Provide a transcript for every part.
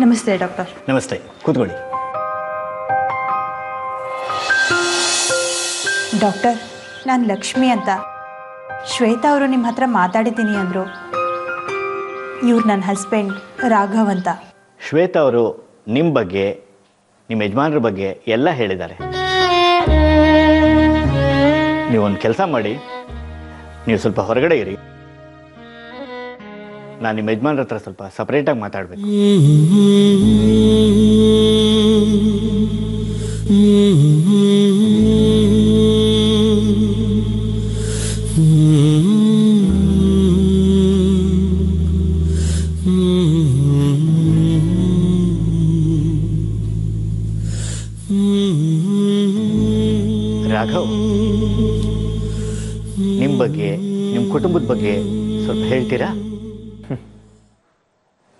ನಮಸ್ತೆ ಡಾಕ್ಟರ್. ನಮಸ್ತೆ, ಕೂತ್ಕೊಳ್ಳಿ. ಡಾಕ್ಟರ್, ನಾನು ಲಕ್ಷ್ಮಿ ಅಂತ. ಶ್ವೇತಾ ಅವರು ನಿಮ್ಮ ಹತ್ರ ಮಾತಾಡಿದ್ದೀನಿ ಅಂದರು. ಇವ್ರು ನನ್ನ ಹಸ್ಬೆಂಡ್ ರಾಘವ್ ಅಂತ. ಶ್ವೇತಾ ಅವರು ನಿಮ್ಮ ಬಗ್ಗೆ, ನಿಮ್ಮ ಯಜಮಾನ್ರ ಬಗ್ಗೆ ಎಲ್ಲ ಹೇಳಿದ್ದಾರೆ. ನೀವೊಂದು ಕೆಲಸ ಮಾಡಿ, ನೀವು ಸ್ವಲ್ಪ ಹೊರಗಡೆ ಇರಿ. ನಾನು ನಿಮ್ಮ ಯಜಮಾನ್ರ ಹತ್ರ ಸ್ವಲ್ಪ ಸಪ್ರೇಟಾಗಿ ಮಾತಾಡಬೇಕು. ರಾಘವ್, ನಿಮ್ಮ ಬಗ್ಗೆ, ನಿಮ್ಮ ಕುಟುಂಬದ ಬಗ್ಗೆ ಸ್ವಲ್ಪ ಹೇಳ್ತೀರಾ?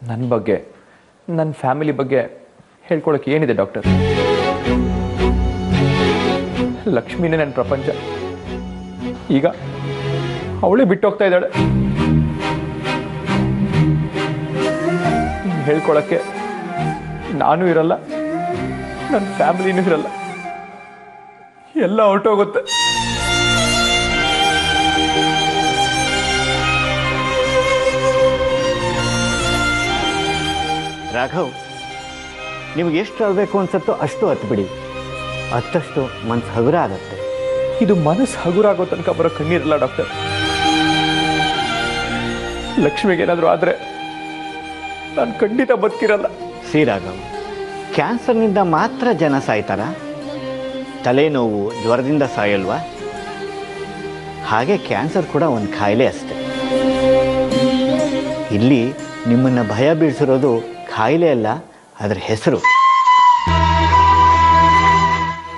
ನನ್ನ ಬಗ್ಗೆ, ನನ್ನ ಫ್ಯಾಮಿಲಿ ಬಗ್ಗೆ ಹೇಳ್ಕೊಳಕ್ಕೆ ಏನಿದೆ ಡಾಕ್ಟರ್? ಲಕ್ಷ್ಮಿನೇ ನನ್ನ ಪ್ರಪಂಚ. ಈಗ ಅವಳೇ ಬಿಟ್ಟು ಹೋಗ್ತಾ ಇದ್ದಾಳೆ. ಹೇಳ್ಕೊಳಕ್ಕೆ ನಾನು ಇರಲ್ಲ, ನನ್ನ ಫ್ಯಾಮಿಲಿನೂ ಇರಲ್ಲ. ಎಲ್ಲ ಹೊರಟೋಗುತ್ತೆ. ರಾಘವ್, ನಿಮ್ಗೆ ಎಷ್ಟು ಅಳಬೇಕು ಅನ್ಸತ್ತೋ ಅಷ್ಟು ಹತ್ಬಿಡಿ. ಅತ್ತಷ್ಟು ಮನಸ್ಸು ಹಗುರ ಆಗತ್ತೆ. ಇದು ಮನಸ್ಸು ಹಗುರ ಆಗೋ ತನಕ ಬರೋ ಕಣ್ಣೀರಲ್ಲ ಡಾಕ್ಟರ್. ಲಕ್ಷ್ಮಿಗೆ ಏನಾದರೂ ಆದರೆ ನಾನು ಖಂಡಿತ ಬದುಕಿರಲ್ಲ. ಸಿ ರಾಘವ್, ಕ್ಯಾನ್ಸರ್ನಿಂದ ಮಾತ್ರ ಜನ ಸಾಯ್ತಾರ? ತಲೆನೋವು, ಜ್ವರದಿಂದ ಸಾಯಲ್ವಾ? ಹಾಗೆ ಕ್ಯಾನ್ಸರ್ ಕೂಡ ಒಂದು ಕಾಯಿಲೆ ಅಷ್ಟೆ. ಇಲ್ಲಿ ನಿಮ್ಮನ್ನು ಭಯ ಬೀಳಿಸಿರೋದು ಕಾಯಿಲೆ ಅಲ್ಲ, ಅದರ ಹೆಸರು.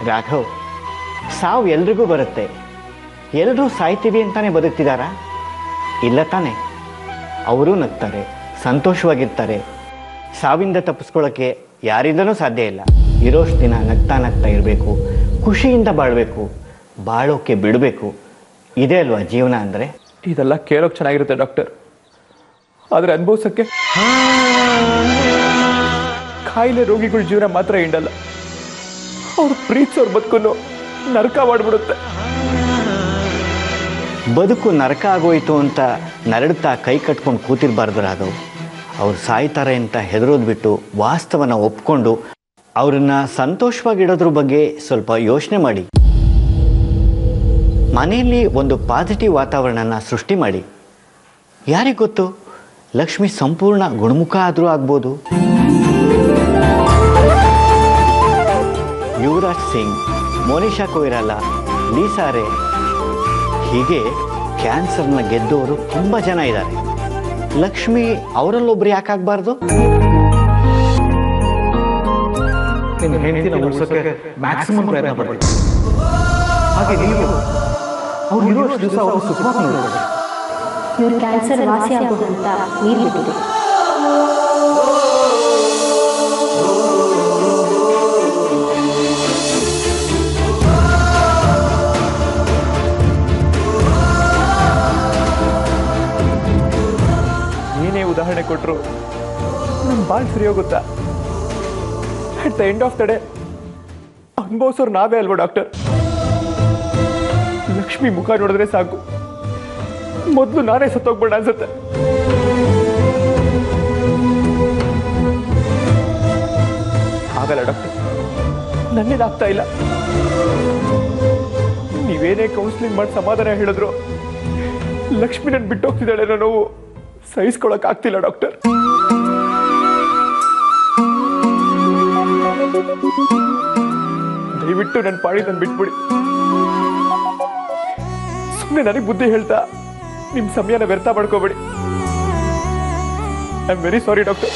ರಾಘವ್, ಸಾವು ಎಲ್ರಿಗೂ ಬರುತ್ತೆ. ಎಲ್ಲರೂ ಸಾಯ್ತೀವಿ ಅಂತಾನೆ ಬದುಕ್ತಿದ್ದಾರಾ? ಇಲ್ಲ ತಾನೆ. ಅವರೂ ನಗ್ತಾರೆ, ಸಂತೋಷವಾಗಿರ್ತಾರೆ. ಸಾವಿಂದ ತಪ್ಪಿಸ್ಕೊಳ್ಳೋಕ್ಕೆ ಯಾರಿಂದನೂ ಸಾಧ್ಯ ಇಲ್ಲ. ಇರೋಷ್ಟು ದಿನ ನಗ್ತಾ ನಗ್ತಾ ಇರಬೇಕು, ಖುಷಿಯಿಂದ ಬಾಳಬೇಕು, ಬಾಳೋಕ್ಕೆ ಬಿಡಬೇಕು. ಇದೇ ಅಲ್ವಾ ಜೀವನ ಅಂದರೆ? ಇದೆಲ್ಲ ಕೇಳೋಕೆ ಚೆನ್ನಾಗಿರುತ್ತೆ ಡಾಕ್ಟರ್, ಆದರೆ ಅನುಭವಿಸೋಕ್ಕೆ ಕಾಯಿಲೆ ರೋಗಿಗಳ ಜೀವನ ಮಾತ್ರ ಹಿಂಡಲ್ಲ, ಅವ್ರು ಪ್ರೀತಿಸೋರು ಬದುಕನ್ನು ನರಕ ಮಾಡಿಬಿಡುತ್ತೆ. ಬದುಕು ನರಕ ಆಗೋಯ್ತು ಅಂತ ನರಳುತ್ತಾ ಕೈ ಕಟ್ಕೊಂಡು ಕೂತಿರಬಾರ್ದು ರಾಘವ್. ಅವ್ರು ಸಾಯ್ತಾರೆ ಅಂತ ಹೆದರೋದು ಬಿಟ್ಟು ವಾಸ್ತವನ ಒಪ್ಕೊಂಡು ಅವ್ರನ್ನ ಸಂತೋಷವಾಗಿಡೋದ್ರ ಬಗ್ಗೆ ಸ್ವಲ್ಪ ಯೋಚನೆ ಮಾಡಿ. ಮನೆಯಲ್ಲಿ ಒಂದು ಪಾಸಿಟಿವ್ ವಾತಾವರಣನ ಸೃಷ್ಟಿ ಮಾಡಿ. ಯಾರಿಗೆ ಗೊತ್ತು, ಲಕ್ಷ್ಮಿ ಸಂಪೂರ್ಣ ಗುಣಮುಖ ಆದರೂ ಆಗ್ಬೋದು. ಯುವರಾಜ್ ಸಿಂಗ್, ಮೋನಿಶಾ ಕೊಯಿರಾಲಾ, ಲೀಸಾರೆ, ಹೀಗೆ ಕ್ಯಾನ್ಸರ್ನ ಗೆದ್ದವರು ತುಂಬ ಜನ ಇದ್ದಾರೆ. ಲಕ್ಷ್ಮಿ ಅವರಲ್ಲೊಬ್ರು ಯಾಕಾಗಬಾರ್ದು? ಮ್ಯಾಕ್ಸಿಮಮ್ ಪ್ರಯತ್ನ ಪಡಿ. ಹಾಗೆ ನೀವು ಅವ್ರು ಇರುವಷ್ಟು ದಿವಸ ಅವರು ಸುಖವಾಗಿ ನೋಡಬೇಡಿ. ಇವ್ರ ಕ್ಯಾನ್ಸರ್ ವಾಸಿ ಆಗೋದು ಅಂತ ನೀರು ಬಿಟ್ಟಿದೆ. ಏನೇ ಉದಾಹರಣೆ ಕೊಟ್ಟರು ನಮ್ಮ ಬಾಳ್ ಸರಿ ಹೋಗುತ್ತಾ? At the end of the day ಅನುಭವಿಸೋರು ನಾವೇ ಅಲ್ವಾ ಡಾಕ್ಟರ್? ಲಕ್ಷ್ಮಿ ಮುಖ ನೋಡಿದ್ರೆ ಸಾಕು, ಮೊದಲು ನಾನೇ ಸತ್ತೋಗ್ಬೇಡ ಅನ್ಸುತ್ತೆ. ಆಗಲ್ಲ ಡಾಕ್ಟರ್, ನನ್ನೇದಾಗ್ತಾ ಇಲ್ಲ. ನೀವೇನೇ ಕೌನ್ಸಿಲಿಂಗ್ ಮಾಡಿ ಸಮಾಧಾನ ಹೇಳಿದ್ರು ಲಕ್ಷ್ಮಿ ನನ್ ಬಿಟ್ಟು ಹೋಗ್ತಿದ್ದಾಳೆ ಅನ್ನೋ ನೋವು ಸಹಿಸ್ಕೊಳಕ್ ಆಗ್ತಿಲ್ಲ ಡಾಕ್ಟರ್. ದಯವಿಟ್ಟು ನನ್ನ ಪಾಡಿ ನನ್ನ ಬಿಟ್ಬಿಡಿ. ಸುಮ್ಮನೆ ನನಗೆ ಬುದ್ಧಿ ಹೇಳ್ತಾ ನಿಮ್ಮ ಸಮಯನ ವ್ಯರ್ಥ ಮಾಡ್ಕೋಬೇಡಿ. I am very sorry doctor.